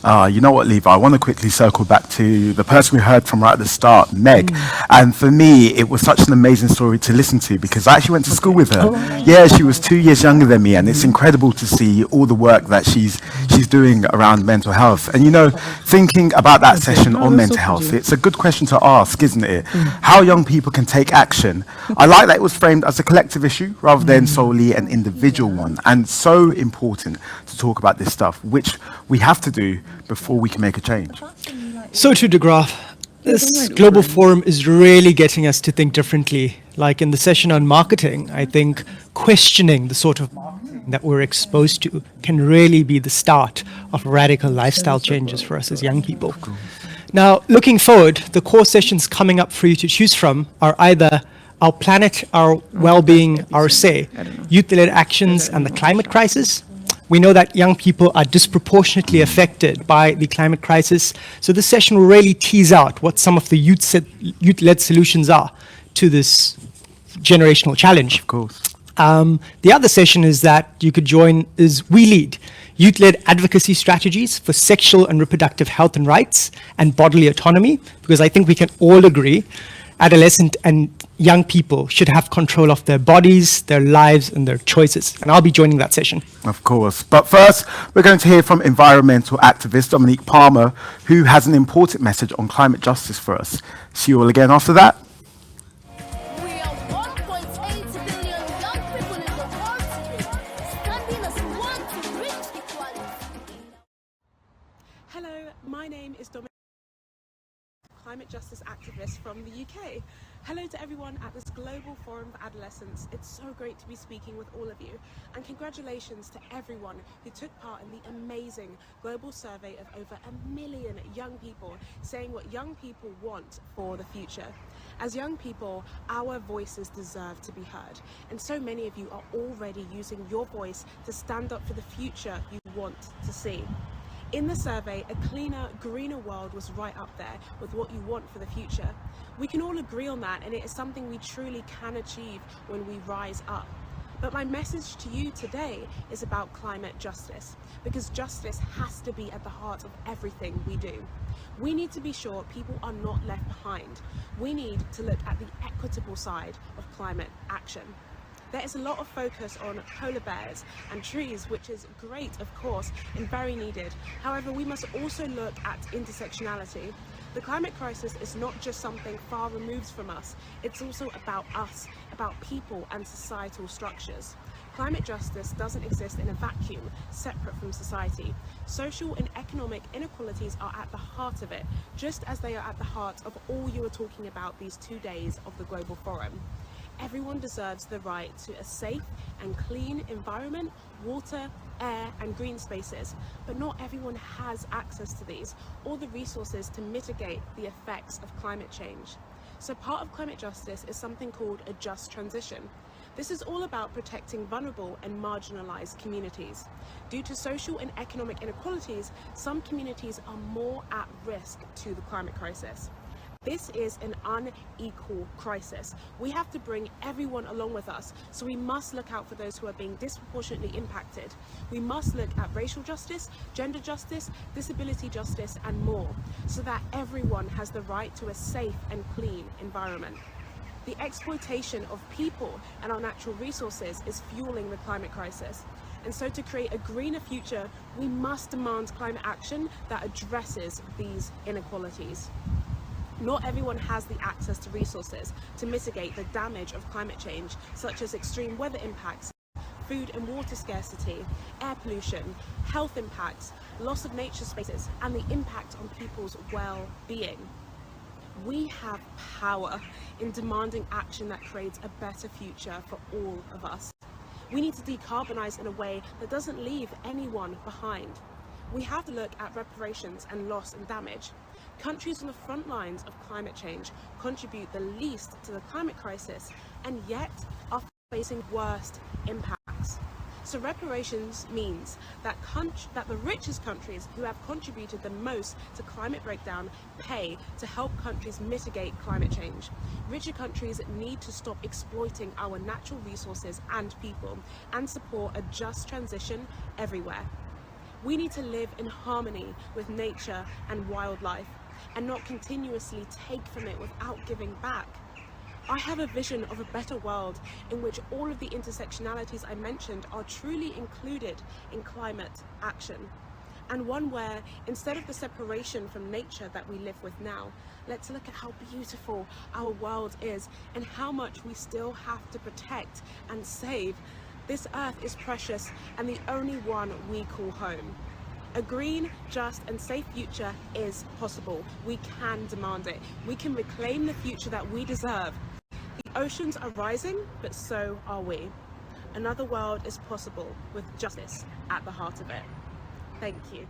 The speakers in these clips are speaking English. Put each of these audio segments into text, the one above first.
You know what, Levi? I want to quickly circle back to the person we heard from right at the start, Meg. And for me, it was such an amazing story to listen to because I actually went to school with her. Yeah, she was 2 years younger than me, and it's incredible to see all the work that she's doing around mental health. And thinking about that session on mental health, it's a good question to ask, isn't it? How young people can take action. I like that it was framed as a collective issue rather than solely an individual one. And so important to talk about this stuff, which we have to do before we can make a change. So true, De Graaf. This global forum is really getting us to think differently. Like in the session on marketing, I think questioning the sort of marketing that we're exposed to can really be the start of radical lifestyle changes for us as young people. Now, looking forward, the core sessions coming up for you to choose from are either Our Planet, Our Well-being, Our Say, Youth-Led Actions and the Climate Crisis. We know that young people are disproportionately affected by the climate crisis. So this session will really tease out what some of the youth-led solutions are to this generational challenge. Of course. The other session is that you could join is We Lead, youth-led advocacy strategies for sexual and reproductive health and rights and bodily autonomy, because I think we can all agree adolescent and young people should have control of their bodies, their lives, and their choices. And I'll be joining that session. Of course. But first, we're going to hear from environmental activist Dominique Palmer, who has an important message on climate justice for us. See you all again after that. We are 1.8 billion young people in the world today, standing as one to reach equality. Hello, my name is Dominique, climate justice activist from the UK. Hello to everyone at this Global Forum for Adolescents. It's so great to be speaking with all of you, and congratulations to everyone who took part in the amazing global survey of over 1 million young people saying what young people want for the future. As young people, our voices deserve to be heard, and so many of you are already using your voice to stand up for the future you want to see. In the survey, a cleaner, greener world was right up there with what you want for the future. We can all agree on that, and it is something we truly can achieve when we rise up. But my message to you today is about climate justice, because justice has to be at the heart of everything we do. We need to be sure people are not left behind. We need to look at the equitable side of climate action. There is a lot of focus on polar bears and trees, which is great, of course, and very needed. However, we must also look at intersectionality. The climate crisis is not just something far removed from us, it's also about us, about people and societal structures. Climate justice doesn't exist in a vacuum, separate from society. Social and economic inequalities are at the heart of it, just as they are at the heart of all you are talking about these 2 days of the Global Forum. Everyone deserves the right to a safe and clean environment, water, air and green spaces, but not everyone has access to these or the resources to mitigate the effects of climate change. So part of climate justice is something called a just transition. This is all about protecting vulnerable and marginalized communities. Due to social and economic inequalities, some communities are more at risk to the climate crisis. This is an unequal crisis. We have to bring everyone along with us, so we must look out for those who are being disproportionately impacted. We must look at racial justice, gender justice, disability justice, and more, so that everyone has the right to a safe and clean environment. The exploitation of people and our natural resources is fueling the climate crisis. And so to create a greener future, we must demand climate action that addresses these inequalities. Not everyone has the access to resources to mitigate the damage of climate change, such as extreme weather impacts, food and water scarcity, air pollution, health impacts, loss of nature spaces, and the impact on people's well-being. We have power in demanding action that creates a better future for all of us. We need to decarbonize in a way that doesn't leave anyone behind. We have to look at reparations and loss and damage. Countries on the front lines of climate change contribute the least to the climate crisis and yet are facing worst impacts. So reparations means that the richest countries who have contributed the most to climate breakdown pay to help countries mitigate climate change. Richer countries need to stop exploiting our natural resources and people and support a just transition everywhere. We need to live in harmony with nature and wildlife and not continuously take from it without giving back. I have a vision of a better world in which all of the intersectionalities I mentioned are truly included in climate action. And one where, instead of the separation from nature that we live with now, let's look at how beautiful our world is and how much we still have to protect and save. This earth is precious and the only one we call home. A green, just and safe future is possible. We can demand it. We can reclaim the future that we deserve. The oceans are rising, but so are we. Another world is possible with justice at the heart of it. Thank you.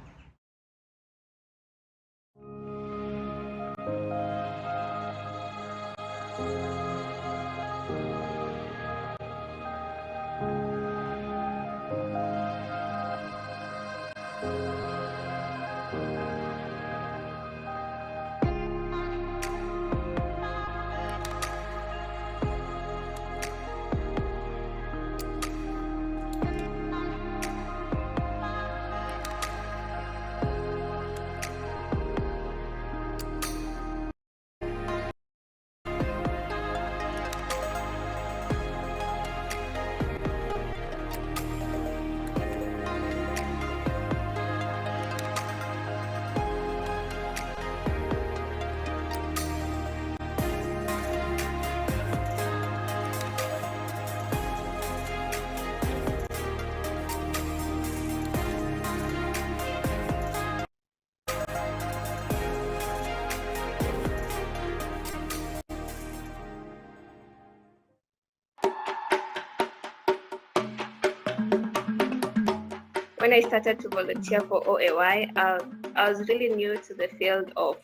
When I started to volunteer for OAY, I was really new to the field of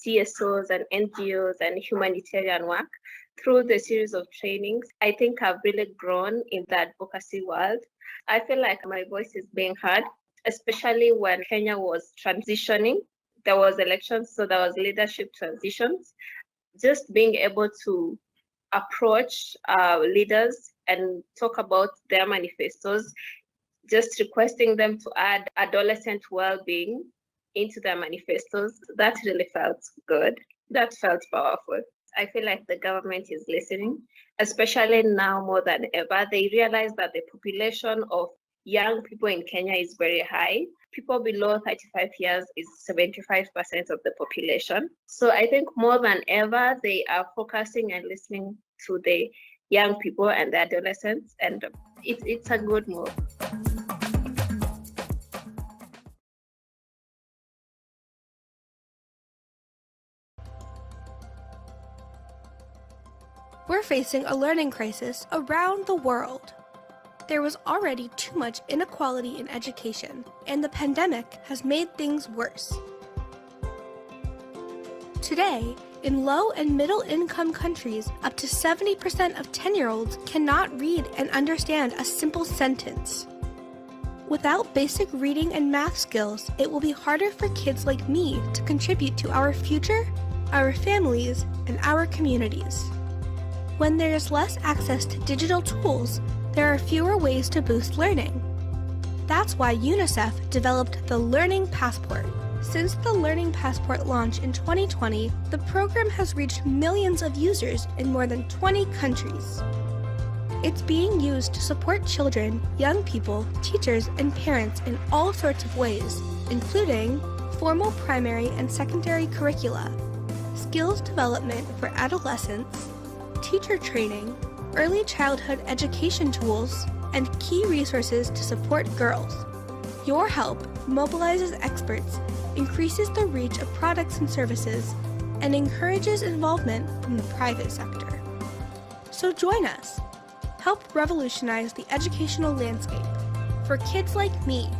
CSOs and NGOs and humanitarian work. Through the series of trainings, I think I've really grown in the advocacy world. I feel like my voice is being heard, especially when Kenya was transitioning. There was elections, so there was leadership transitions. Just being able to approach leaders and talk about their manifestos, just requesting them to add adolescent well-being into their manifestos, that really felt good. That felt powerful. I feel like the government is listening, especially now more than ever. They realize that the population of young people in Kenya is very high. People below 35 years is 75% of the population. So I think more than ever, they are focusing and listening to the young people and the adolescents, and it's a good move. We're facing a learning crisis around the world. There was already too much inequality in education, and the pandemic has made things worse. Today, in low and middle income countries, up to 70% of 10-year-olds cannot read and understand a simple sentence. Without basic reading and math skills, it will be harder for kids like me to contribute to our future, our families, and our communities. When there is less access to digital tools, there are fewer ways to boost learning. That's why UNICEF developed the Learning Passport. Since the Learning Passport launch in 2020, the program has reached millions of users in more than 20 countries. It's being used to support children, young people, teachers, and parents in all sorts of ways, including formal primary and secondary curricula, skills development for adolescents, teacher training, early childhood education tools, and key resources to support girls. Your help mobilizes experts, increases the reach of products and services, and encourages involvement from the private sector. So join us. Help revolutionize the educational landscape for kids like me.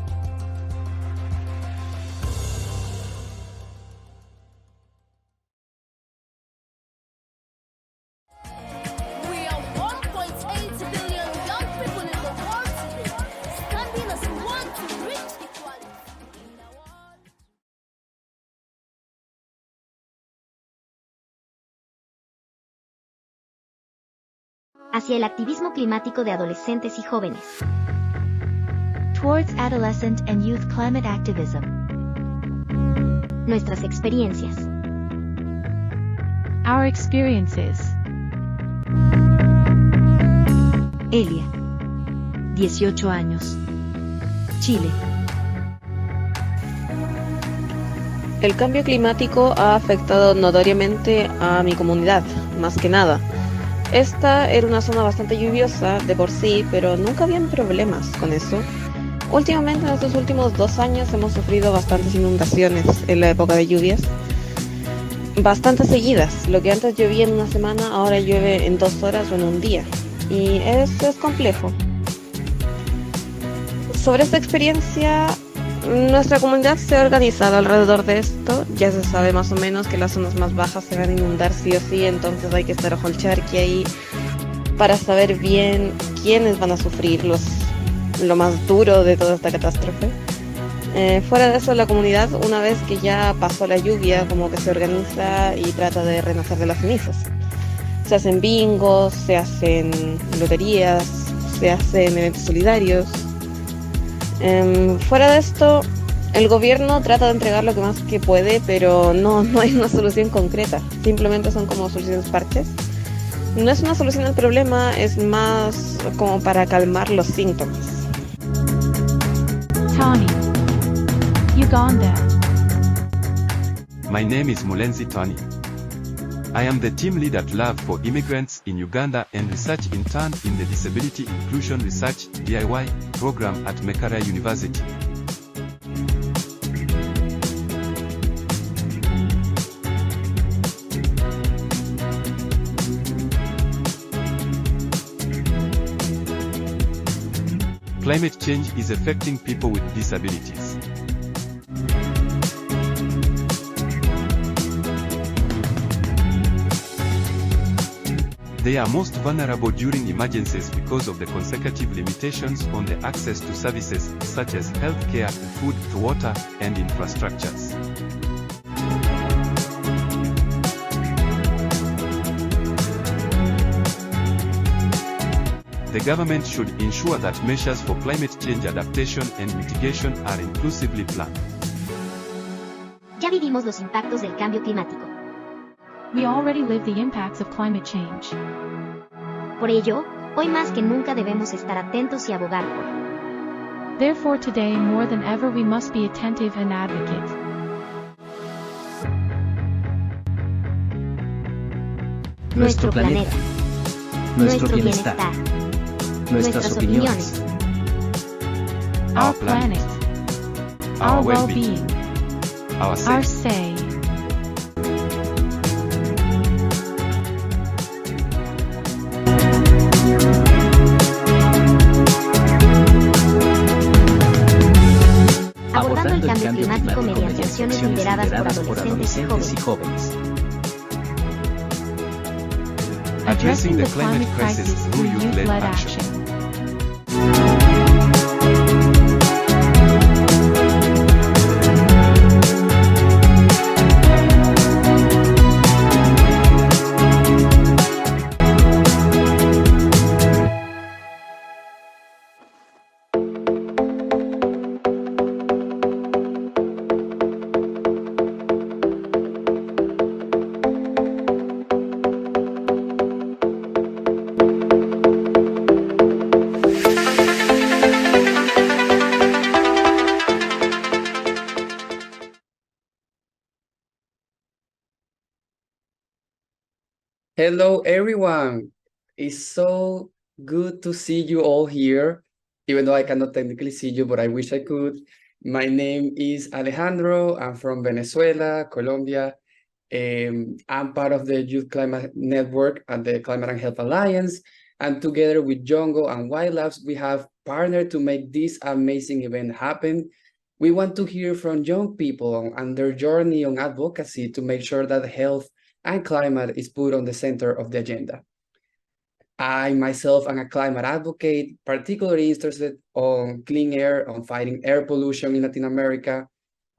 We are 1.8 billion young people in the world today, standing as one to reach equality in the world. Hacia el activismo climático de adolescentes y jóvenes. towards adolescent and youth climate activism. Nuestras experiencias. Our experiences. Elia. 18 años. Chile. El cambio climático ha afectado notoriamente a mi comunidad, más que nada. Esta era una zona bastante lluviosa de por sí, pero nunca habían problemas con eso. Últimamente, en estos últimos 2 años, hemos sufrido bastantes inundaciones en la época de lluvias. Bastante seguidas. Lo que antes llovía en una semana, ahora llueve en 2 horas o en un día. Y eso es complejo. Sobre esta experiencia, nuestra comunidad se ha organizado alrededor de esto. Ya se sabe más o menos que las zonas más bajas se van a inundar sí o sí, entonces hay que estar ojo al charqui ahí para saber bien quiénes van a sufrir lo más duro de toda esta catástrofe. Fuera de eso, la comunidad, una vez que ya pasó la lluvia, como que se organiza y trata de renacer de las cenizas. Se hacen bingos, se hacen loterías, se hacen eventos solidarios. Fuera de esto, el gobierno trata de entregar lo que más que puede, pero no hay una solución concreta. Simplemente son como soluciones parches. No es una solución al problema, es más como para calmar los síntomas. Tony. Uganda. My name is Mulenzi Tony. I am the team lead at Love for Immigrants in Uganda and research intern in the Disability Inclusion Research DIY program at Mekara University. Climate change is affecting people with disabilities. They are most vulnerable during emergencies because of the consecutive limitations on the access to services such as healthcare, food, water, and infrastructures. The government should ensure that measures for climate change adaptation and mitigation are inclusively planned. Ya vivimos los impactos del cambio climático. We already live the impacts of climate change. Por ello, hoy más que nunca debemos estar atentos y abogar por. Therefore today more than ever we must be attentive and advocate. Nuestro planeta. Nuestro bienestar. Nuestras opiniones. Our planet. Our well-being. Our Our say. say. Abordando el cambio climático mediante acciones lideradas por adolescentes y jóvenes. Addressing the climate crisis through youth-led action. Hello, everyone. It's so good to see you all here, even though I cannot technically see you, but I wish I could. My name is Alejandro. I'm from Venezuela, Colombia. I'm part of the Youth Climate Network at the Climate and Health Alliance. And together with Jongo and Wild Labs, we have partnered to make this amazing event happen. We want to hear from young people and their journey on advocacy to make sure that health and climate is put on the center of the agenda. I myself am a climate advocate, particularly interested on clean air, on fighting air pollution in Latin America.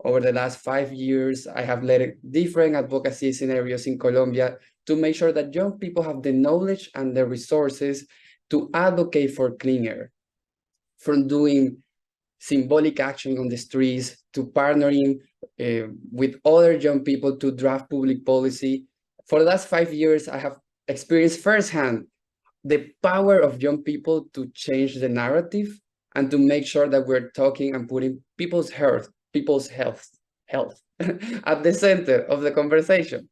Over the last 5 years, I have led different advocacy scenarios in Colombia to make sure that young people have the knowledge and the resources to advocate for clean air. From doing symbolic action on the streets to partnering with other young people to draft public policy. For the last 5 years, I have experienced firsthand the power of young people to change the narrative and to make sure that we're talking and putting people's health at the center of the conversation.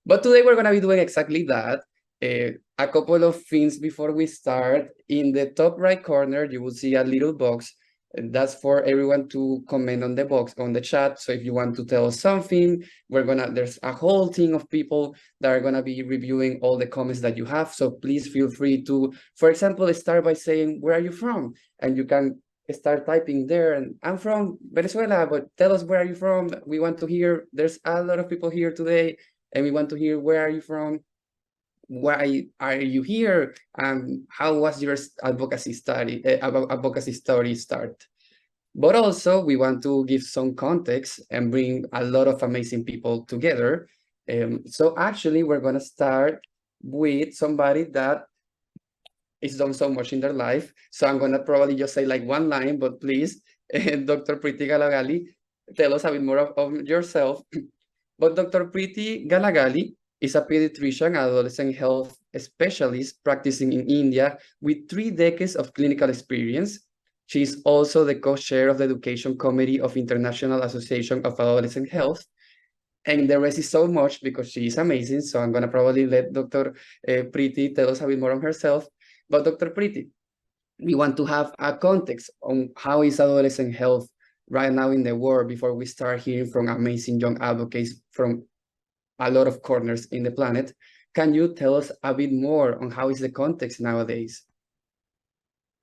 But today we're going to be doing exactly that. A couple of things before we start. In the top right corner, you will see a little box. That's for everyone to comment on the box, on the chat. So if you want to tell us something, there's a whole team of people that are gonna be reviewing all the comments that you have. So please feel free to, for example, start by saying, where are you from? And you can start typing there, and I'm from Venezuela, but tell us where are you from? We want to hear, there's a lot of people here today, and we want to hear where are you from? Why are you here? How was your advocacy story start? But also, we want to give some context and bring a lot of amazing people together. So actually, we're going to start with somebody that is done so much in their life. So I'm going to probably just say like one line, but please, Dr. Preeti Galagali, tell us a bit more of yourself. But Dr. Preeti Galagali is a pediatrician, adolescent health specialist practicing in India with 3 decades of clinical experience. She is also the co-chair of the Education Committee of International Association of Adolescent Health. And the rest is so much because she is amazing. So I'm going to probably let Dr. Preeti tell us a bit more on herself. But Dr. Preeti, we want to have a context on how is adolescent health right now in the world before we start hearing from amazing young advocates from a lot of corners in the planet. Can you tell us a bit more on how is the context nowadays?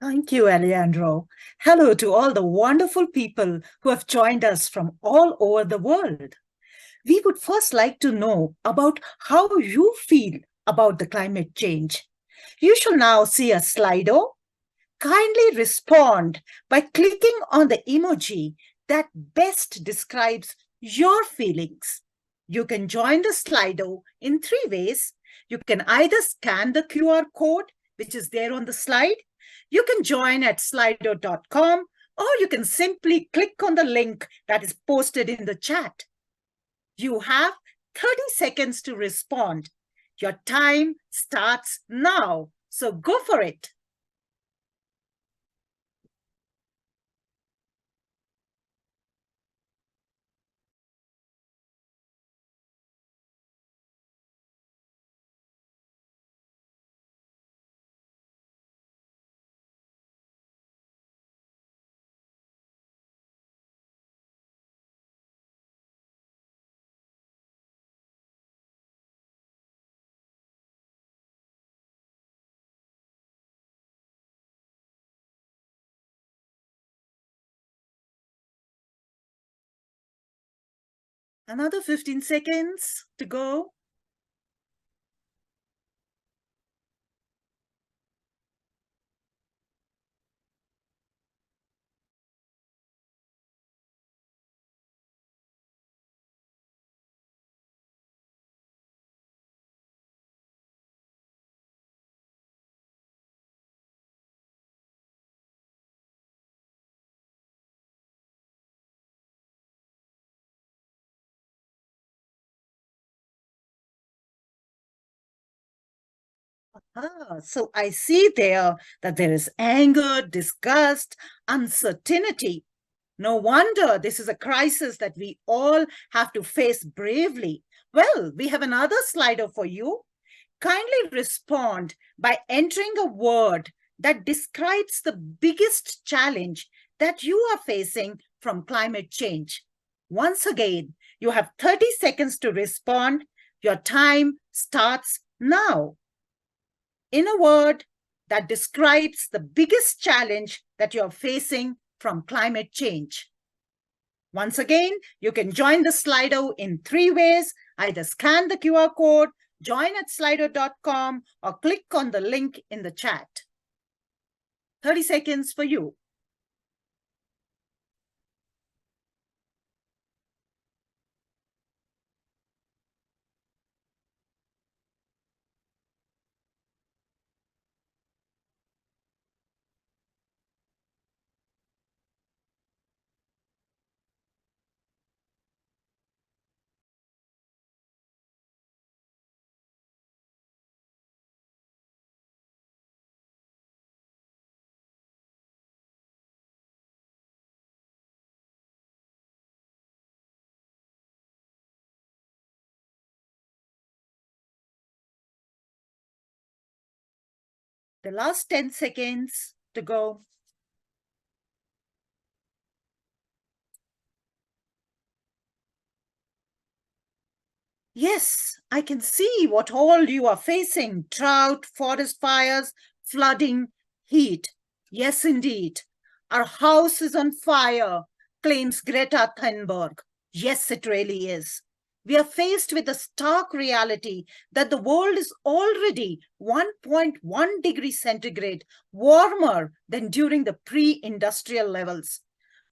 Thank you, Alejandro. Hello to all the wonderful people who have joined us from all over the world. We would first like to know about how you feel about the climate change. You shall now see a Slido. Kindly respond by clicking on the emoji that best describes your feelings. You can join the Slido in 3 ways. You can either scan the QR code, which is there on the slide. You can join at slido.com, or you can simply click on the link that is posted in the chat. You have 30 seconds to respond. Your time starts now, so go for it. Another 15 seconds to go. So I see there that there is anger, disgust, uncertainty. No wonder this is a crisis that we all have to face bravely. Well, we have another Slido for you. Kindly respond by entering a word that describes the biggest challenge that you are facing from climate change. Once again, you have 30 seconds to respond. Your time starts now. In a word that describes the biggest challenge that you're facing from climate change. Once again, you can join the Slido in 3 ways. Either scan the QR code, join at slido.com, or click on the link in the chat. 30 seconds for you. the last 10 seconds to go. Yes, I can see what all you are facing: drought, forest fires, flooding, heat. Yes, indeed. Our house is on fire, claims Greta Thunberg. Yes, it really is. We are faced with the stark reality that the world is already 1.1 degrees centigrade warmer than during the pre-industrial levels.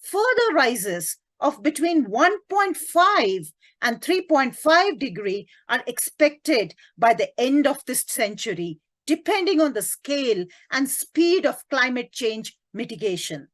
Further rises of between 1.5 and 3.5 degree are expected by the end of this century, depending on the scale and speed of climate change mitigation.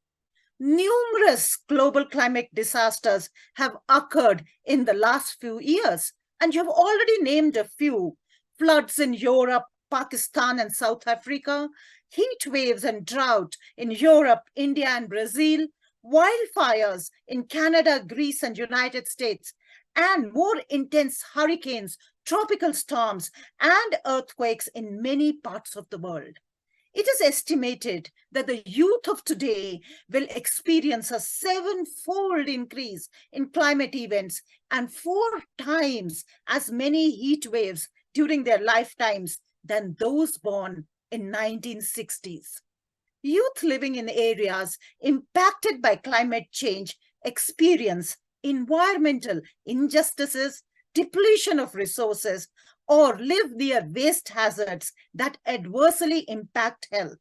Numerous global climate disasters have occurred in the last few years, and you have already named a few: floods in Europe, Pakistan, and South Africa, heat waves and drought in Europe, India, and Brazil, wildfires in Canada, Greece, and United States, and more intense hurricanes, tropical storms, and earthquakes in many parts of the world. It is estimated that the youth of today will experience a 7-fold increase in climate events and 4 times as many heat waves during their lifetimes than those born in 1960s. Youth living in areas impacted by climate change experience environmental injustices, depletion of resources, or live near waste hazards that adversely impact health.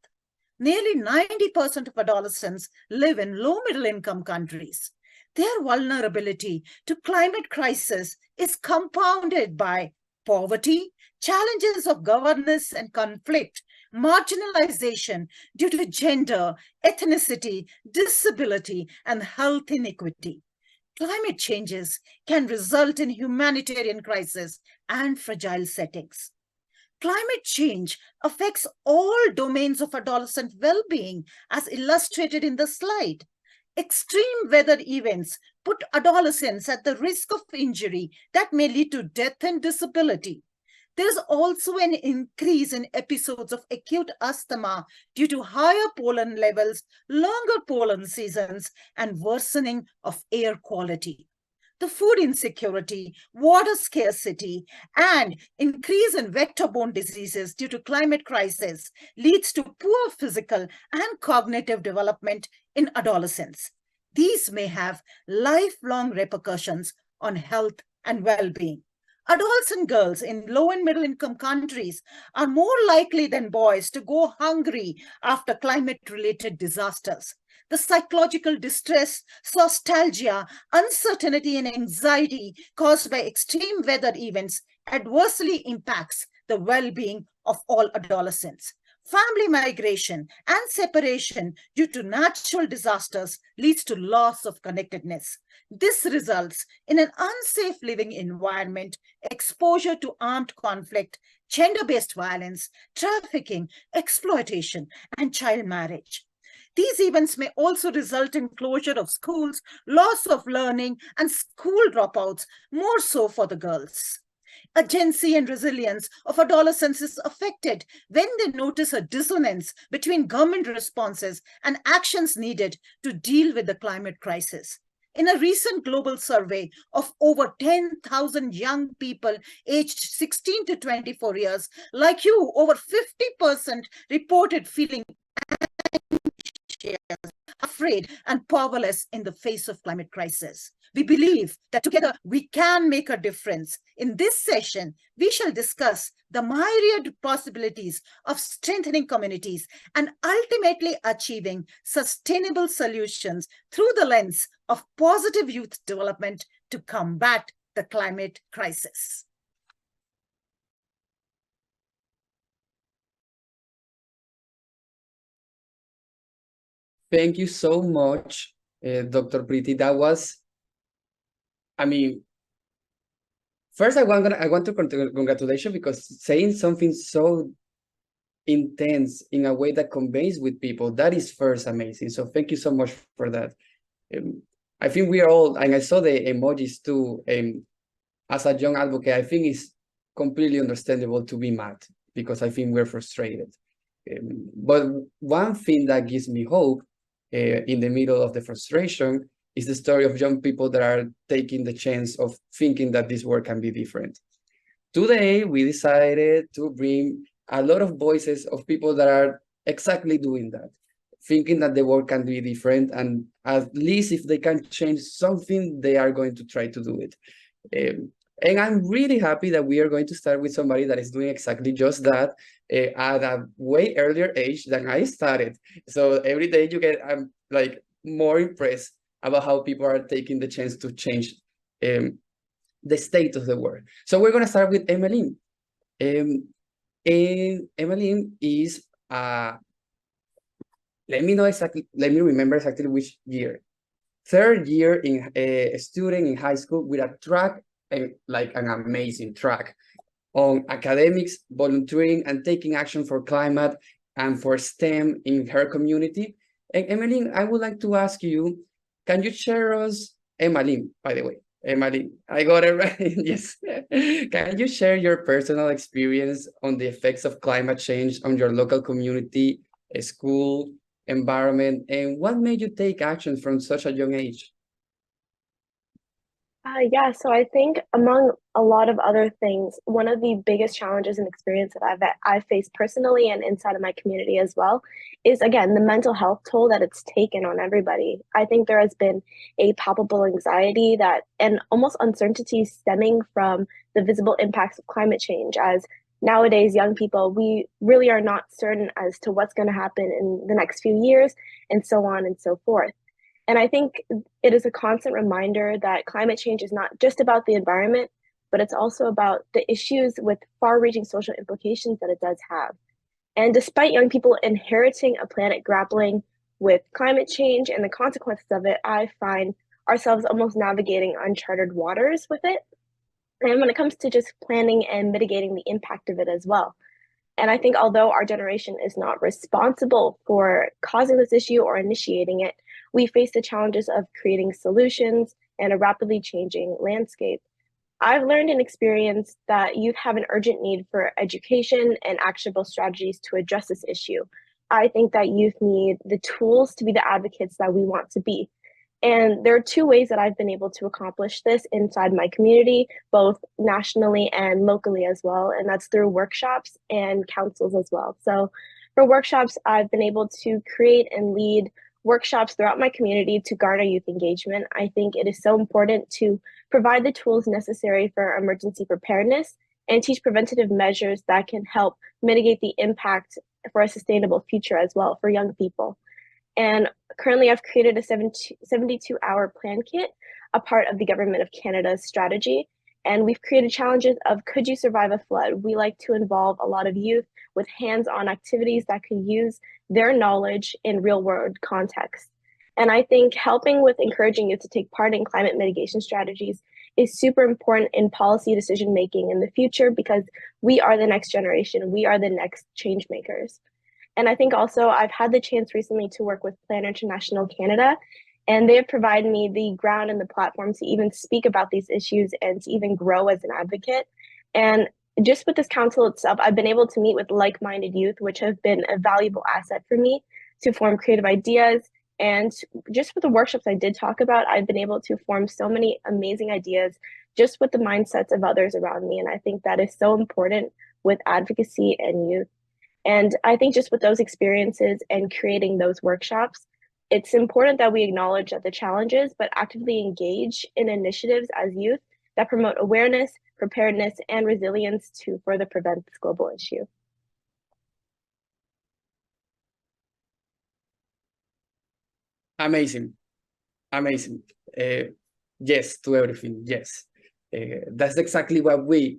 Nearly 90% of adolescents live in low-middle income countries. Their vulnerability to climate crisis is compounded by poverty, challenges of governance and conflict, marginalization due to gender, ethnicity, disability, and health inequity. Climate changes can result in humanitarian crisis and fragile settings. Climate change affects all domains of adolescent well-being, as illustrated in the slide. Extreme weather events put adolescents at the risk of injury that may lead to death and disability. There's also an increase in episodes of acute asthma due to higher pollen levels, longer pollen seasons, and worsening of air quality. The food insecurity, water scarcity, and increase in vector-borne diseases due to climate crisis leads to poor physical and cognitive development in adolescents. These may have lifelong repercussions on health and well-being. Adolescent girls in low and middle income countries are more likely than boys to go hungry after climate-related disasters. The psychological distress, nostalgia, uncertainty, and anxiety caused by extreme weather events adversely impacts the well-being of all adolescents. Family migration and separation due to natural disasters leads to loss of connectedness. This results in an unsafe living environment, exposure to armed conflict, gender-based violence, trafficking, exploitation, and child marriage. These events may also result in closure of schools, loss of learning, and school dropouts, more so for the girls. Agency and resilience of adolescents is affected when they notice a dissonance between government responses and actions needed to deal with the climate crisis. In a recent global survey of over 10,000 young people aged 16 to 24 years, like you, over 50% reported feeling afraid and powerless in the face of climate crisis. We believe that together we can make a difference. In this session, we shall discuss the myriad possibilities of strengthening communities and ultimately achieving sustainable solutions through the lens of positive youth development to combat the climate crisis. Thank you so much, Dr. Preeti. That was, I mean, first I want to congratulate you because saying something so intense in a way that conveys with people, that is first amazing. So thank you so much for that. I think we are all, and I saw the emojis too, as a young advocate, I think it's completely understandable to be mad because I think we're frustrated. But one thing that gives me hope in the middle of the frustration is the story of young people that are taking the chance of thinking that this world can be different. Today, we decided to bring a lot of voices of people that are exactly doing that, thinking that the world can be different, and at least if they can change something, they are going to try to do it. And I'm really happy that we are going to start with somebody that is doing exactly just that at a way earlier age than I started. So every day I'm like more impressed about how people are taking the chance to change the state of the world. So we're going to start with Emmeline. And Emmeline is, let me remember exactly which year. Third year in a student in high school with a track, like an amazing track on academics, volunteering, and taking action for climate and for STEM in her community. And Emmeline, I would like to ask you, can you share us, Emmeline, by the way, Emmeline, I got it right, yes. Can you share your personal experience on the effects of climate change on your local community, school, environment, and what made you take action from such a young age? Yeah, so I think among a lot of other things, one of the biggest challenges and experience that I've faced personally and inside of my community as well is, again, the mental health toll that it's taken on everybody. I think there has been a palpable anxiety and almost uncertainty stemming from the visible impacts of climate change, as nowadays young people, we really are not certain as to what's going to happen in the next few years and so on and so forth. And I think it is a constant reminder that climate change is not just about the environment, but it's also about the issues with far-reaching social implications that it does have. And despite young people inheriting a planet grappling with climate change and the consequences of it, I find ourselves almost navigating uncharted waters with it. And when it comes to just planning and mitigating the impact of it as well. And I think although our generation is not responsible for causing this issue or initiating it, we face the challenges of creating solutions and a rapidly changing landscape. I've learned and experienced that youth have an urgent need for education and actionable strategies to address this issue. I think that youth need the tools to be the advocates that we want to be. And there are two ways that I've been able to accomplish this inside my community, both nationally and locally as well. And that's through workshops and councils as well. So for workshops, I've been able to create and lead workshops throughout my community to garner youth engagement. I think it is so important to provide the tools necessary for emergency preparedness and teach preventative measures that can help mitigate the impact for a sustainable future as well for young people. And currently I've created a 72-hour plan kit, a part of the Government of Canada's strategy. And we've created challenges of could you survive a flood? We like to involve a lot of youth with hands-on activities that can use their knowledge in real-world context. And I think helping with encouraging youth to take part in climate mitigation strategies is super important in policy decision-making in the future because we are the next generation. We are the next change makers. And I think also I've had the chance recently to work with Plan International Canada, and they have provided me the ground and the platform to even speak about these issues and to even grow as an advocate. And just with this council itself, I've been able to meet with like-minded youth, which have been a valuable asset for me to form creative ideas. And just with the workshops I did talk about, I've been able to form so many amazing ideas just with the mindsets of others around me. And I think that is so important with advocacy and youth. And I think just with those experiences and creating those workshops, it's important that we acknowledge that the challenges, but actively engage in initiatives as youth that promote awareness, preparedness, and resilience to further prevent this global issue. Amazing, amazing. Yes to everything, yes. That's exactly what we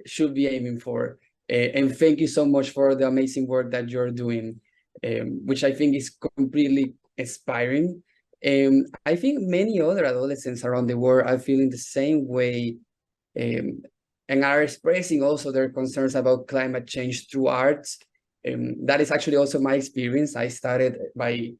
should be aiming for. And thank you so much for the amazing work that you're doing, which I think is completely inspiring. I think many other adolescents around the world are feeling the same way and are expressing also their concerns about climate change through arts. That is actually also my experience. I started by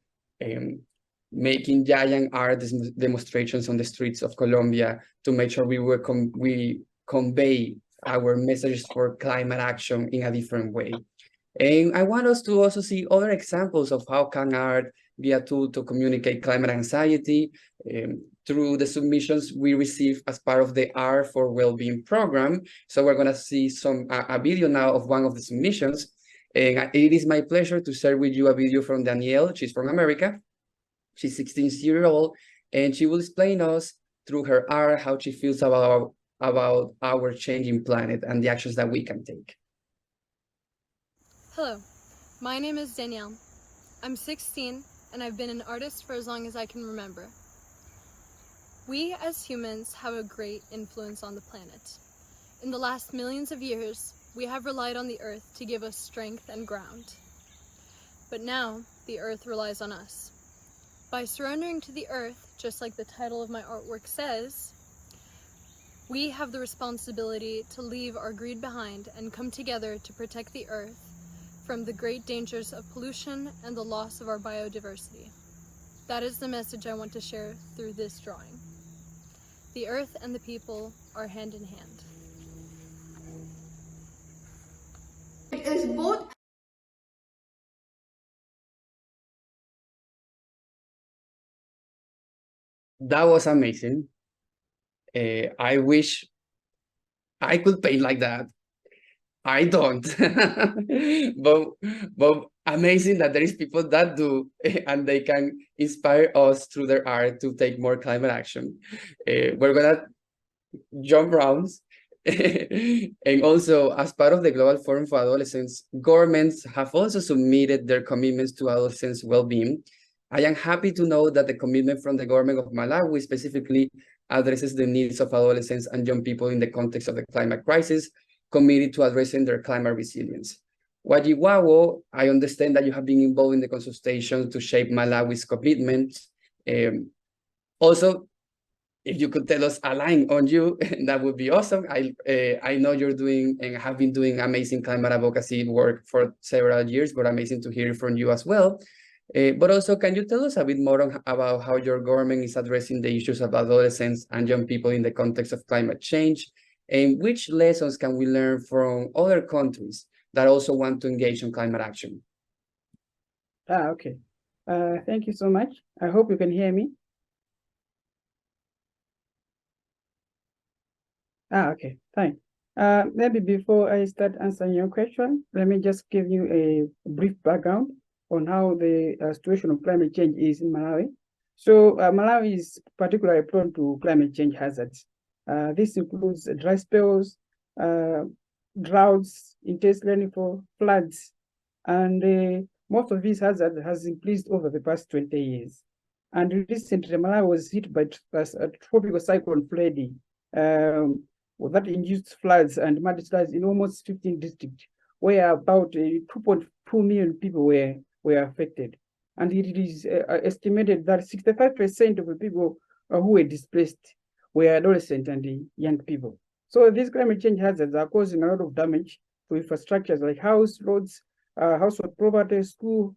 making giant art demonstrations on the streets of Colombia to make sure we convey our messages for climate action in a different way. And I want us to also see other examples of how can art be a tool to communicate climate anxiety through the submissions we receive as part of the Art for Wellbeing program. So we're gonna see a video now of one of the submissions. And it is my pleasure to share with you a video from Danielle. She's from America. She's 16 years old, and she will explain us through her art how she feels about our changing planet and the actions that we can take. Hello, my name is Danielle. I'm 16 and I've been an artist for as long as I can remember. We as humans have a great influence on the planet. In the last millions of years, we have relied on the earth to give us strength and ground. But now, the earth relies on us. By surrendering to the earth, just like the title of my artwork says, we have the responsibility to leave our greed behind and come together to protect the earth from the great dangers of pollution and the loss of our biodiversity. That is the message I want to share through this drawing. The earth and the people are hand in hand. It is both. That was amazing. I wish I could paint like that. I don't, but amazing that there is people that do, and they can inspire us through their art to take more climate action. We're gonna jump rounds. And also, as part of the Global Forum for Adolescents, governments have also submitted their commitments to adolescents' well-being. I am happy to know that the commitment from the government of Malawi specifically addresses the needs of adolescents and young people in the context of the climate crisis, committed to addressing their climate resilience. Wajiwawo, I understand that you have been involved in the consultation to shape Malawi's commitment. Also, if you could tell us a line on you, that would be awesome. I know you're doing and have been doing amazing climate advocacy work for several years, but amazing to hear from you as well. But also, can you tell us a bit more about how your government is addressing the issues of adolescents and young people in the context of climate change? And which lessons can we learn from other countries that also want to engage in climate action? Okay. Thank you so much. I hope you can hear me. Okay, fine. Maybe before I start answering your question, let me just give you a brief background on how the situation of climate change is in Malawi. So Malawi is particularly prone to climate change hazards. This includes dry spells, droughts, intense rainfall, floods, and most of these hazards has increased over the past 20 years. And recently, Malawi was hit by a tropical cyclone Freddy that induced floods and mudslides in almost 15 districts, where about 2.2 million people were affected. And it is estimated that 65% of the people who were displaced were adolescents and young people. So these climate change hazards are causing a lot of damage to infrastructures like house, roads, household property, schools,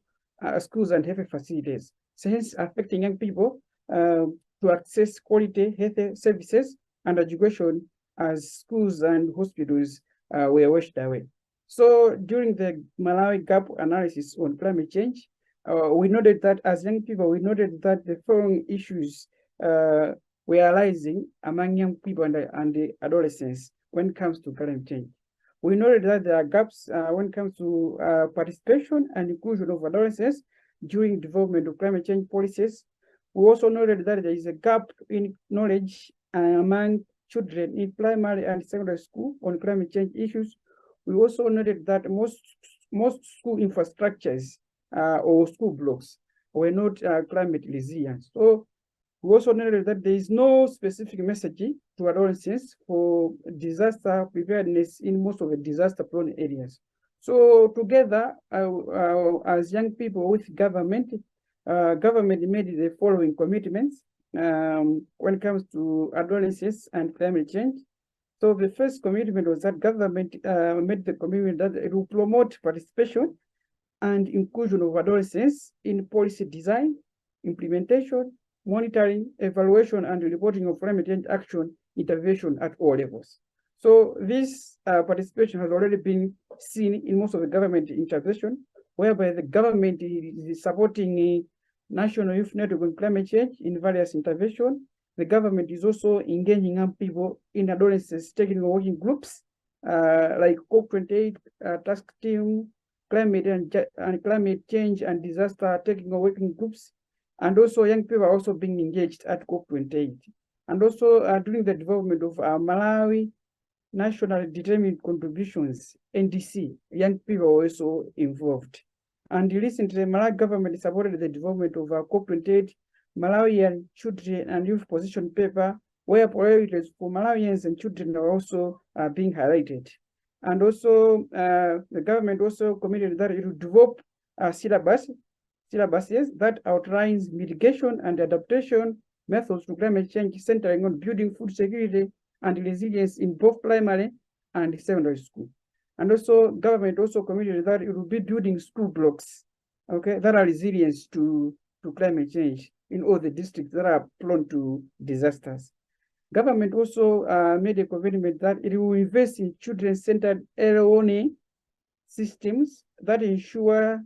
and health facilities, hence affecting young people to access quality health services and education as schools and hospitals were washed away. So during the Malawi gap analysis on climate change, we noted that as young people, we noted that the following issues were arising among young people and the adolescents when it comes to climate change. We noted that there are gaps when it comes to participation and inclusion of adolescents during development of climate change policies. We also noted that there is a gap in knowledge among children in primary and secondary school on climate change issues. We also noted that most school infrastructures or school blocks were not climate resilient. So we also noted that there is no specific messaging to adolescents for disaster preparedness in most of the disaster-prone areas. So together, as young people with government made the following commitments when it comes to adolescents and climate change. So the first commitment was that government made the commitment that it will promote participation and inclusion of adolescents in policy design, implementation, monitoring, evaluation, and reporting of climate change action intervention at all levels. So this participation has already been seen in most of the government intervention, whereby the government is supporting national youth network on climate change in various interventions. The government is also engaging young people in adolescents, taking working groups like COP28 task team, climate change and disaster taking working groups, and also young people are also being engaged at COP28. And also during the development of Malawi National Determined Contributions, NDC, young people are also involved. And recently, the Malawi government supported the development of a COP28 Malawian Children and Youth Position paper, where priorities for Malawians and children are also being highlighted. And also, the government also committed that it will develop syllabuses that outlines mitigation and adaptation methods to climate change, centering on building food security and resilience in both primary and secondary school. And also, government also committed that it will be building school blocks, okay, that are resilient to climate change in all the districts that are prone to disasters. Government also made a commitment that it will invest in children-centered early warning systems that ensure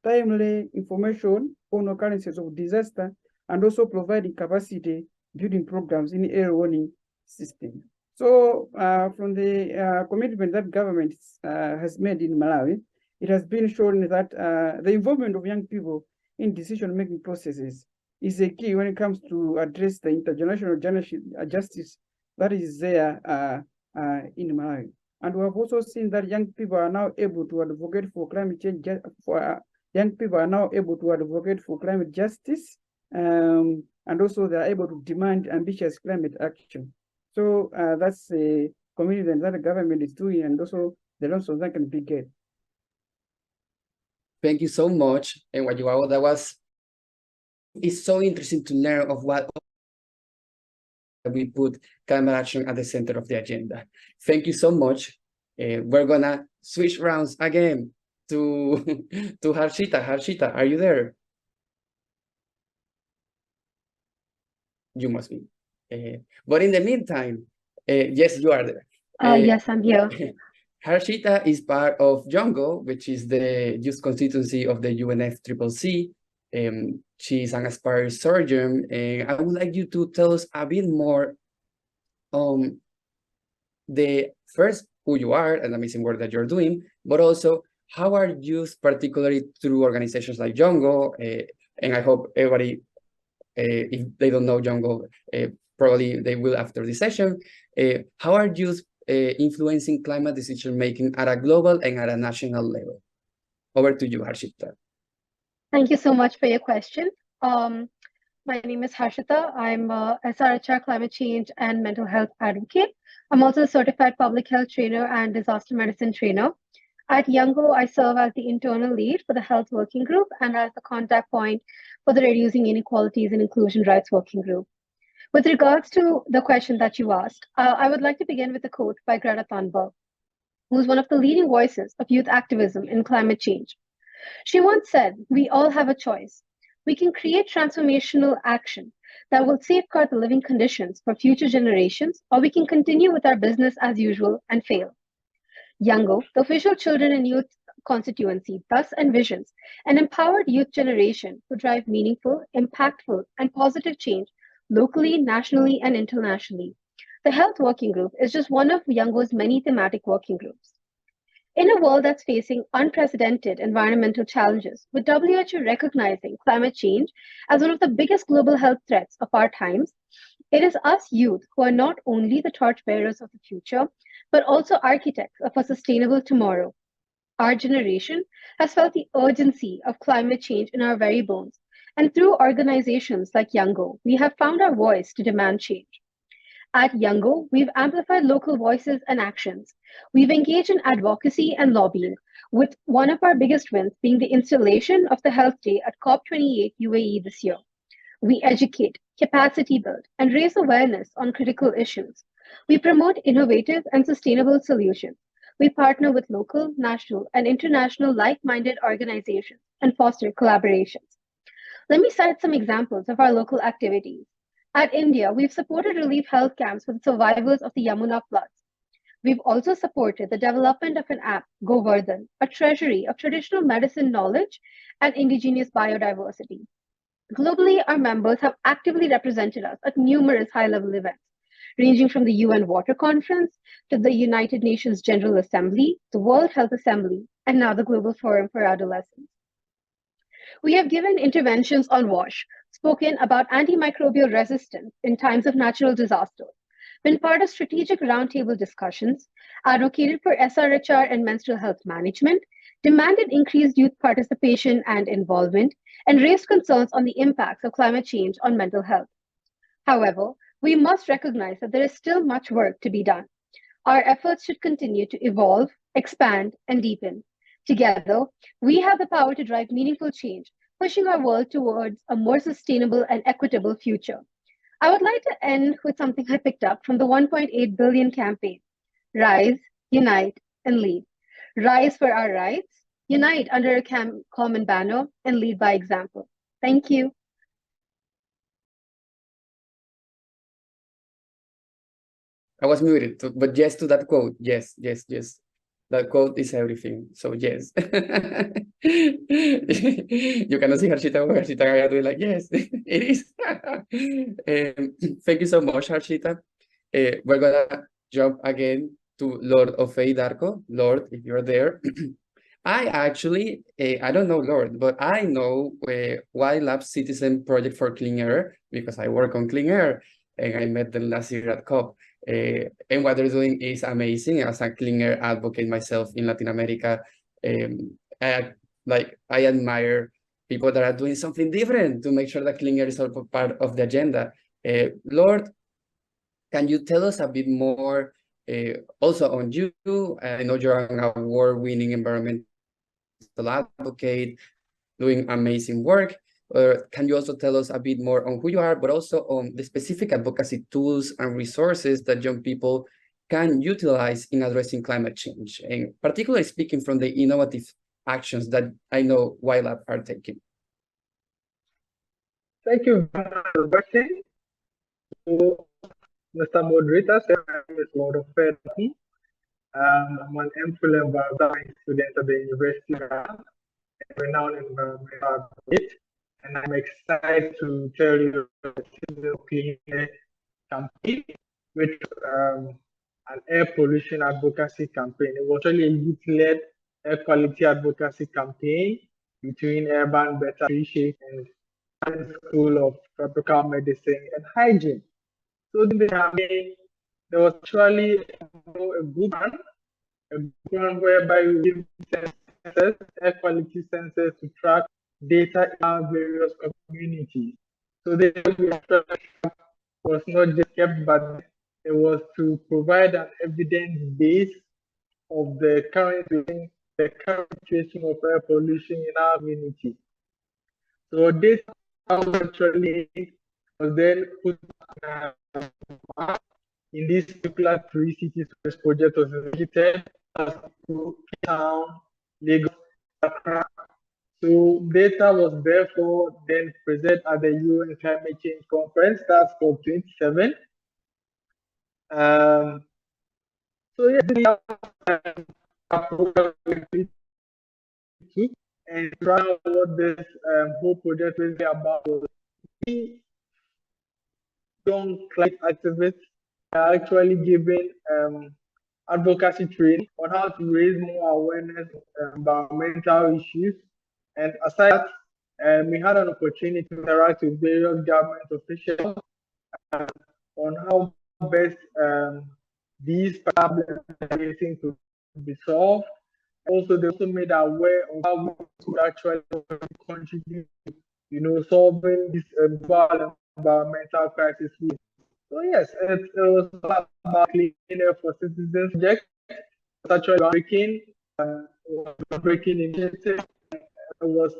timely information on occurrences of disaster and also providing capacity building programs in early warning system. So from the commitment that government has made in Malawi, it has been shown that the involvement of young people in decision-making processes is a key when it comes to address the intergenerational justice that is there in Malawi. And we have also seen that young people are now able to advocate for climate change, young people are now able to advocate for climate justice, and also they are able to demand ambitious climate action. So that's a commitment that the government is doing, and also the lessons that can be get. Thank you so much. And what you are, that was, it's so interesting to learn of what we put climate action at the center of the agenda. Thank you so much. We're gonna switch rounds again to Harshita. Harshita, are you there? You must be. But in the meantime, yes, you are there. Yes, I'm here. Harshita is part of Jongo, which is the youth constituency of the UNFCCC. She's an aspiring surgeon, and I would like you to tell us a bit more on the first who you are and the amazing work that you're doing, but also how are youth, particularly through organizations like Jongo, and I hope everybody, if they don't know Jongo, probably they will after this session, how are youth influencing climate decision-making at a global and at a national level? Over to you, Harshita. Thank you so much for your question. My name is Harshita. I'm a SRHR climate change and mental health advocate. I'm also a certified public health trainer and disaster medicine trainer. At Youngo, I serve as the internal lead for the health working group and as the contact point for the Reducing Inequalities and Inclusion Rights Working Group. With regards to the question that you asked, I would like to begin with a quote by Greta Thunberg, who's one of the leading voices of youth activism in climate change. She once said, "We all have a choice. We can create transformational action that will safeguard the living conditions for future generations, or we can continue with our business as usual and fail." Youngo, the official children and youth constituency, thus envisions an empowered youth generation to drive meaningful, impactful, and positive change locally, nationally, and internationally. The Health Working Group is just one of Youngo's many thematic working groups. In a world that's facing unprecedented environmental challenges, with WHO recognizing climate change as one of the biggest global health threats of our times, it is us youth who are not only the torchbearers of the future, but also architects of a sustainable tomorrow. Our generation has felt the urgency of climate change in our very bones, and through organizations like Youngo, we have found our voice to demand change. At Youngo, we've amplified local voices and actions. We've engaged in advocacy and lobbying, with one of our biggest wins being the installation of the Health Day at COP28 UAE this year. We educate, capacity build, and raise awareness on critical issues. We promote innovative and sustainable solutions. We partner with local, national, and international like-minded organizations and foster collaborations. Let me cite some examples of our local activities. At India, we've supported relief health camps for the survivors of the Yamuna floods. We've also supported the development of an app, Govardhan, a treasury of traditional medicine knowledge and indigenous biodiversity. Globally, our members have actively represented us at numerous high-level events, ranging from the UN Water Conference to the United Nations General Assembly, the World Health Assembly, and now the Global Forum for Adolescents. We have given interventions on WASH, spoken about antimicrobial resistance in times of natural disasters, been part of strategic roundtable discussions, advocated for SRHR and menstrual health management, demanded increased youth participation and involvement, and raised concerns on the impacts of climate change on mental health. However, we must recognize that there is still much work to be done. Our efforts should continue to evolve, expand, and deepen. Together, we have the power to drive meaningful change, pushing our world towards a more sustainable and equitable future. I would like to end with something I picked up from the 1.8 billion campaign. Rise, unite, and lead. Rise for our rights, unite under a common banner, and lead by example. Thank you. I was muted, but yes to that quote. Yes, yes, yes. That quote is everything. So yes. You cannot see Harshita, but Harshita doing like, yes, it is. Thank you so much, Harshita. We're gonna jump again to Lord of Darko. Lord, if you're there. I actually, I don't know Lord, but I know YLab Citizen Project for Clean Air because I work on clean air and I met them last year at COP. And what they're doing is amazing. As a clean air advocate myself in Latin America, I admire people that are doing something different to make sure that clean air is also part of the agenda. Lord, can you tell us a bit more also on you? I know you're an award-winning environmental advocate, doing amazing work. Can you also tell us a bit more on who you are, but also on the specific advocacy tools and resources that young people can utilize in addressing climate change, and particularly speaking from the innovative actions that I know YLab are taking? Thank you very much, Robertson. So, Mr. Moderator, my name is Lord of Darko. I'm an MPhil environmental student at the University of Ghana, a renowned environmental advocate. And I'm excited to tell you the Citizen Clean Air campaign, which an air pollution advocacy campaign. It was really a youth-led air quality advocacy campaign between Urban Better Appreciation and School of Tropical Medicine and Hygiene. So in the campaign, there was actually a group run whereby we give sensors, air quality sensors to track data in our various communities. So the was not just kept, but it was to provide an evidence base of the current situation of air pollution in our community. So this actually was then put in these particular three cities where this project was executed: Cape Town, Lagos, Accra. So data was therefore then presented at the UN Climate Change Conference, that's for 27. So yeah, we have a program and what this whole project is about was young climate activists are actually giving advocacy training on how to raise more awareness of environmental issues. And aside that, we had an opportunity to interact with various government officials on how best these problems are facing to be solved. Also, they also made aware of how we could actually contribute to, solving this environmental crisis. So yes, it was about clean air for citizens project. It's actually breaking initiative. It was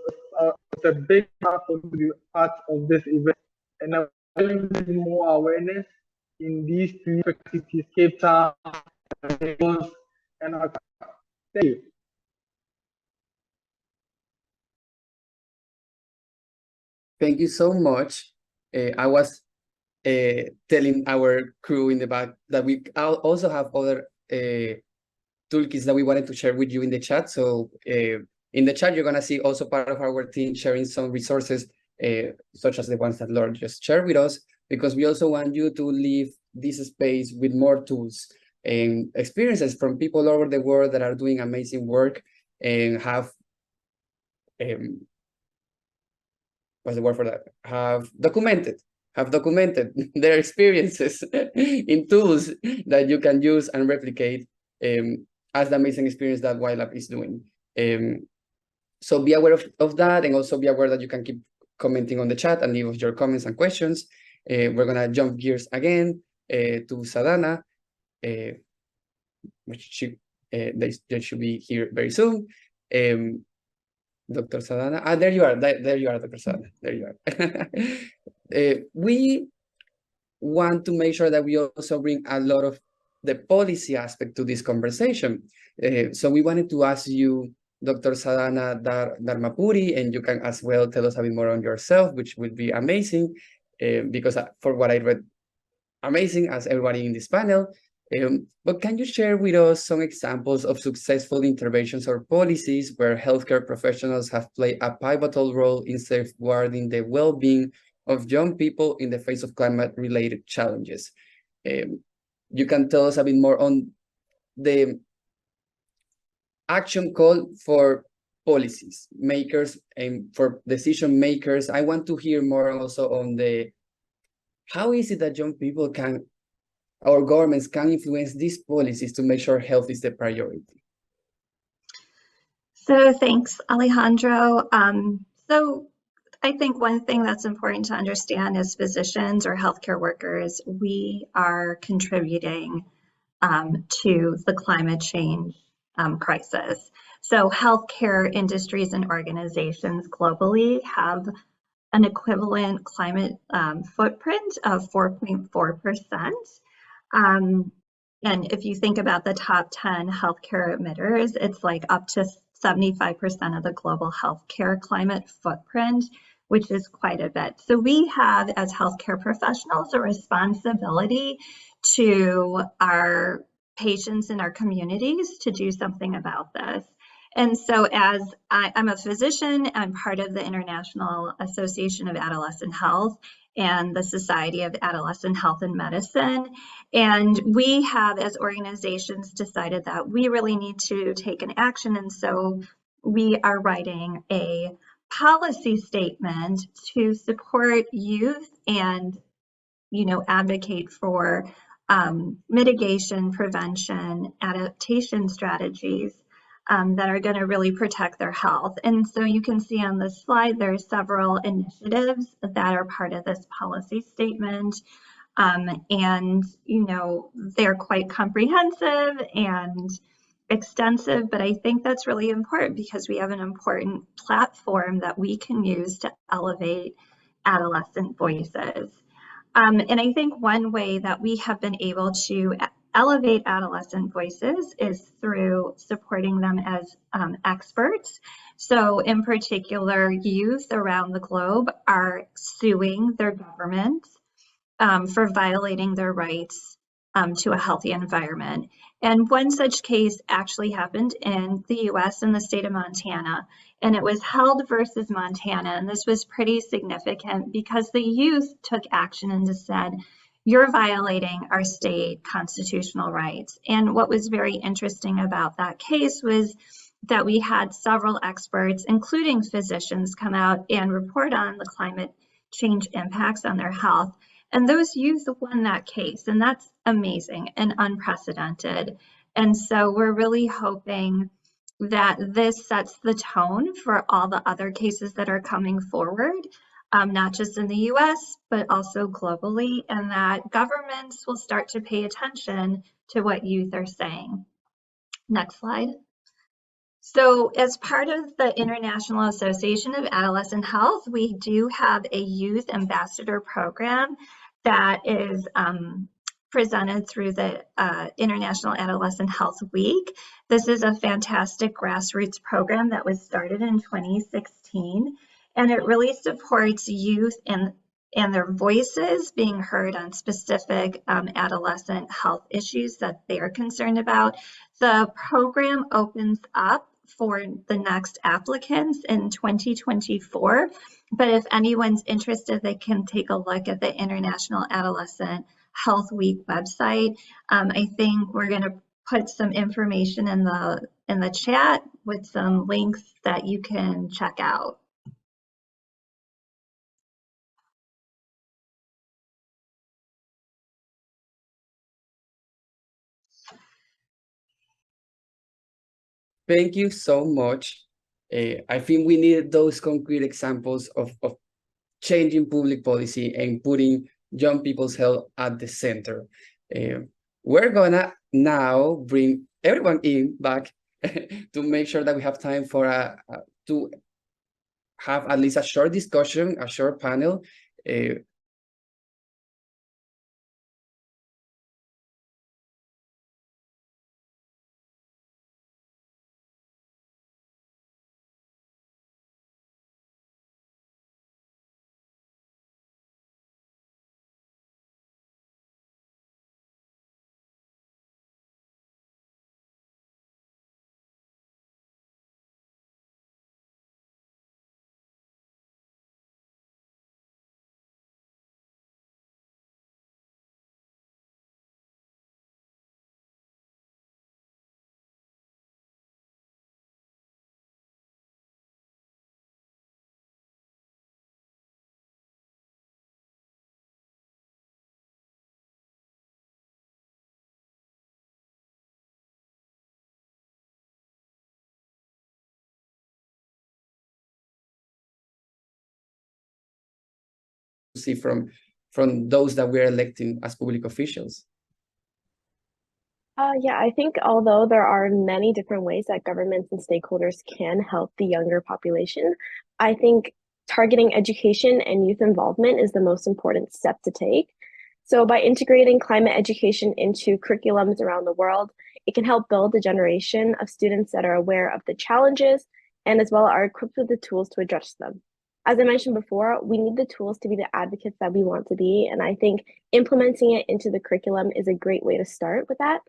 a big part of this event, and I'm building more awareness in these three cities: Cape Town, Lagos, and Accra. Thank you. Thank you so much. I was telling our crew in the back that we also have other toolkits that we wanted to share with you in the chat. So in the chat, you're going to see also part of our team sharing some resources, such as the ones that Lord just shared with us, because we also want you to leave this space with more tools and experiences from people all over the world that are doing amazing work and have, what's the word for that? Have documented their experiences in tools that you can use and replicate as the amazing experience that YLab is doing. So be aware of that, and also be aware that you can keep commenting on the chat and leave your comments and questions. We're gonna jump gears again to Sadhana, which they should be here very soon. Dr. Sadhana, there you are, there you are, Dr. Sadhana, there you are. We want to make sure that we also bring a lot of the policy aspect to this conversation. So we wanted to ask you, Dr. Sadhana Dharmapuri, and you can as well tell us a bit more on yourself, which would be amazing, because for what I read, amazing as everybody in this panel. But can you share with us some examples of successful interventions or policies where healthcare professionals have played a pivotal role in safeguarding the well-being of young people in the face of climate-related challenges? You can tell us a bit more on the action call for policies makers and for decision makers. I want to hear more also on the how is it that young people can, our governments can influence these policies to make sure health is the priority? So thanks, Alejandro. So I think one thing that's important to understand as physicians or healthcare workers, we are contributing to the climate change crisis. So healthcare industries and organizations globally have an equivalent climate footprint of 4.4%. And if you think about the top 10 healthcare emitters, it's like up to 75% of the global healthcare climate footprint, which is quite a bit. So we have, as healthcare professionals, a responsibility to our patients in our communities to do something about this. And so as I'm a physician, I'm part of the International Association of Adolescent Health and the Society of Adolescent Health and Medicine. And we have, as organizations, decided that we really need to take an action. And so we are writing a policy statement to support youth and, advocate for mitigation, prevention, adaptation strategies that are going to really protect their health. And so you can see on this slide, there are several initiatives that are part of this policy statement. And, they're quite comprehensive and extensive, but I think that's really important because we have an important platform that we can use to elevate adolescent voices. And I think one way that we have been able to elevate adolescent voices is through supporting them as experts. So in particular, youth around the globe are suing their governments for violating their rights to a healthy environment. And one such case actually happened in the US in the state of Montana, and it was Held versus Montana. And this was pretty significant because the youth took action and just said, you're violating our state constitutional rights. And what was very interesting about that case was that we had several experts, including physicians, come out and report on the climate change impacts on their health. And those youth won that case, and that's amazing and unprecedented. And so we're really hoping that this sets the tone for all the other cases that are coming forward, not just in the US, but also globally, and that governments will start to pay attention to what youth are saying. Next slide. So as part of the International Association of Adolescent Health, we do have a youth ambassador program that is presented through the International Adolescent Health Week. This is a fantastic grassroots program that was started in 2016, and it really supports youth and and their voices being heard on specific adolescent health issues that they are concerned about. The program opens up for the next applicants in 2024. But if anyone's interested, they can take a look at the International Adolescent Health Week website. I think we're going to put some information in the chat with some links that you can check out. Thank you so much. I think we need those concrete examples of changing public policy and putting young people's health at the center. We're gonna now bring everyone in back to make sure that we have time for to have at least a short discussion, a short panel. See from those that we're electing as public officials? Yeah, I think although there are many different ways that governments and stakeholders can help the younger population, I think targeting education and youth involvement is the most important step to take. So by integrating climate education into curriculums around the world, it can help build a generation of students that are aware of the challenges and as well are equipped with the tools to address them. As I mentioned before, we need the tools to be the advocates that we want to be. And I think implementing it into the curriculum is a great way to start with that.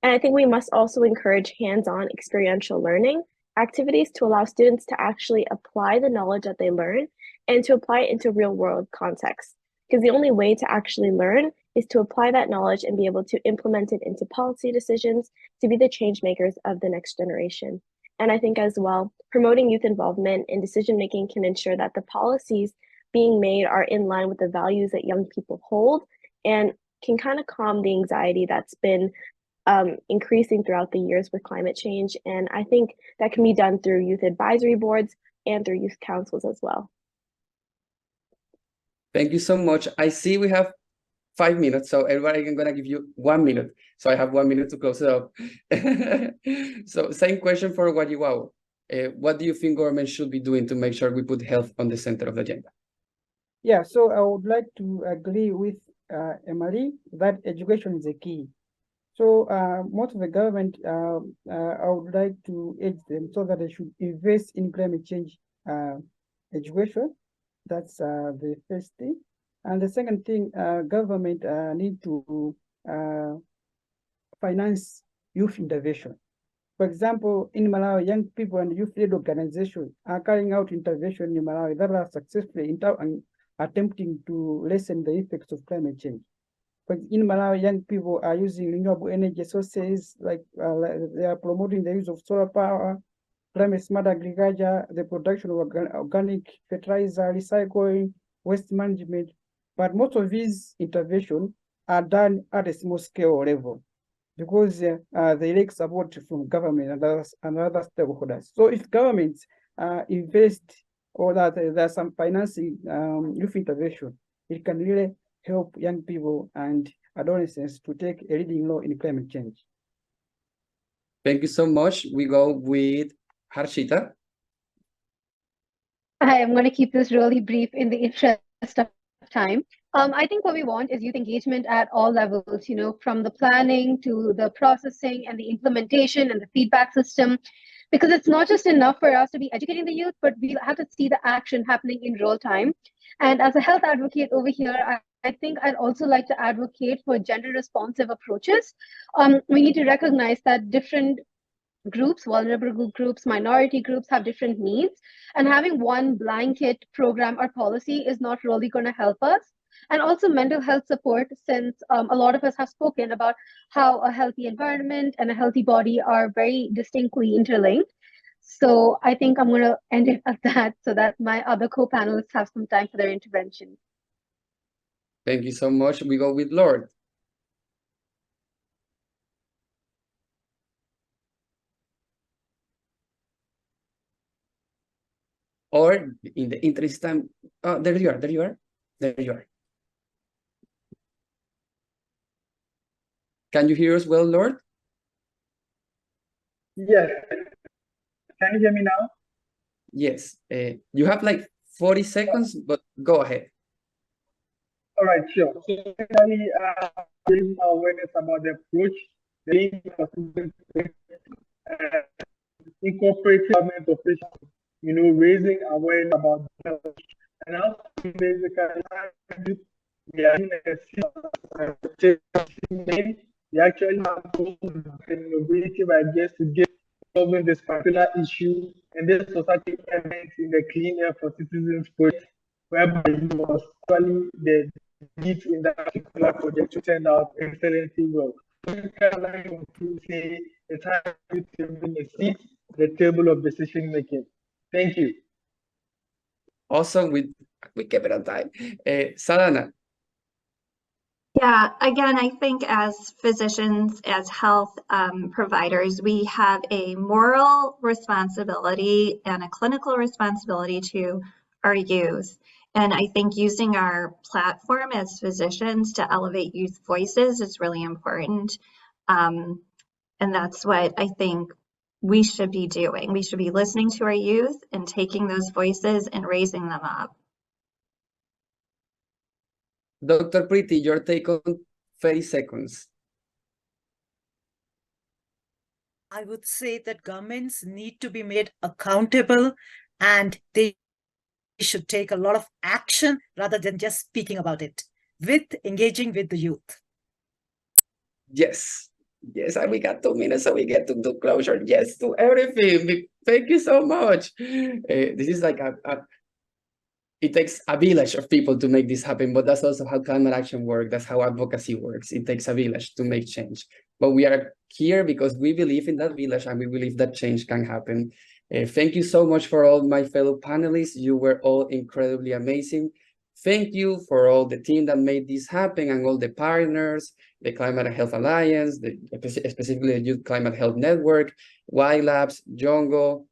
And I think we must also encourage hands-on experiential learning activities to allow students to actually apply the knowledge that they learn and to apply it into real-world context. Because the only way to actually learn is to apply that knowledge and be able to implement it into policy decisions to be the change makers of the next generation. And I think as well, promoting youth involvement in decision-making can ensure that the policies being made are in line with the values that young people hold and can kind of calm the anxiety that's been increasing throughout the years with climate change. And I think that can be done through youth advisory boards and through youth councils as well. Thank you so much. I see we have 5 minutes, so everybody, I'm gonna give you 1 minute. So I have 1 minute to close it up. So same question for Wajiwao. What do you think government should be doing to make sure we put health on the center of the agenda? Yeah, so I would like to agree with Emily that education is a key. So most of the government, I would like to urge them so that they should invest in climate change education. That's the first thing. And the second thing, government need to finance youth intervention. For example, in Malawi, young people and youth-led organizations are carrying out intervention in Malawi that are successfully attempting to lessen the effects of climate change. But in Malawi, young people are using renewable energy sources, like they are promoting the use of solar power, climate smart agriculture, the production of organic fertilizer, recycling, waste management. But most of these interventions are done at a small scale level because they lack support from government and other stakeholders. So if governments invest or that there's some financing youth intervention, it can really help young people and adolescents to take a leading role in climate change. Thank you so much. We go with Harshita. Hi, I'm going to keep this really brief in the interest of time. I think what we want is youth engagement at all levels, you know, from the planning to the processing and the implementation and the feedback system, because it's not just enough for us to be educating the youth, but we have to see the action happening in real time. And as a health advocate over here, I think I'd also like to advocate for gender responsive approaches. We need to recognize that different groups, vulnerable groups, minority groups have different needs. And having one blanket program or policy is not really going to help us. And also mental health support, since a lot of us have spoken about how a healthy environment and a healthy body are very distinctly interlinked. So I think I'm going to end it at that so that my other co-panelists have some time for their intervention. Thank you so much. We go with Lord. Or in the interest time, oh, there you are, there you are, there you are. Can you hear us well, Lord? Yes. Can you hear me now? Yes. You have like 40 seconds, but go ahead. All right, sure. So basically, raising awareness about the approach, the need for incorporating government officials, raising awareness about health, and also basically they are in they actually have innovative ideas to get solving this particular issue and this society events in the clean air for citizens project, whereby it was actually the needs in that particular project to turn out excellently well. To say it's time to bring a seat at the table of decision making. Thank you. Awesome. We kept it on time. Sadhana. Yeah, again, I think as physicians, as health providers, we have a moral responsibility and a clinical responsibility to our youth. And I think using our platform as physicians to elevate youth voices is really important. And that's what I think we should be doing. We should be listening to our youth and taking those voices and raising them up. Dr. Preeti, your take on 30 seconds. I would say that governments need to be made accountable and they should take a lot of action rather than just speaking about it, with engaging with the youth. Yes. Yes, and we got 2 minutes, so we get to do closure. Yes to everything. Thank you so much. This is like it takes a village of people to make this happen, but that's also how climate action works. That's how advocacy works. It takes a village to make change. But we are here because we believe in that village and we believe that change can happen. Thank you so much for all my fellow panelists. You were all incredibly amazing. Thank you for all the team that made this happen and all the partners, the Climate and Health Alliance, specifically the Youth Climate Health Network, Y Labs, Jongo,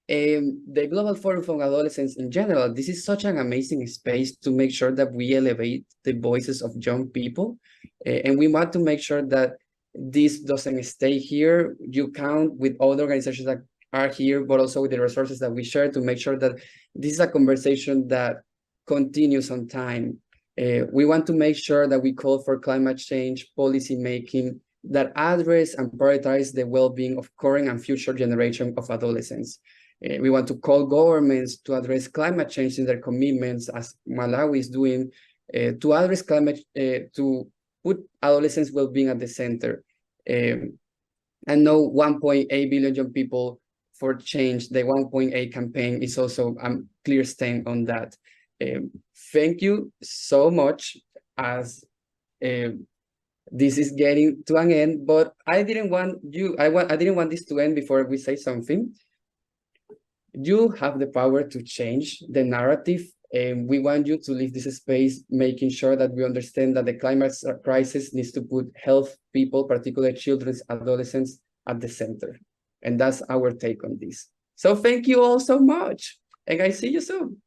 the Global Forum for Adolescents in general. This is such an amazing space to make sure that we elevate the voices of young people. And we want to make sure that this doesn't stay here. You count with all the organizations that are here, but also with the resources that we share to make sure that this is a conversation that continues on time. We want to make sure that we call for climate change policy making that address and prioritize the well-being of current and future generation of adolescents. We want to call governments to address climate change in their commitments, as Malawi is doing, to address climate, to put adolescents' well-being at the center. And know 1.8 billion young people for change. The 1.8 campaign is also a clear stain on that. Thank you so much. As this is getting to an end, but I didn't want this to end before we say something. You have the power to change the narrative, and we want you to leave this space making sure that we understand that the climate crisis needs to put health people, particularly children, adolescents, at the center. And that's our take on this. So thank you all so much, and I see you soon.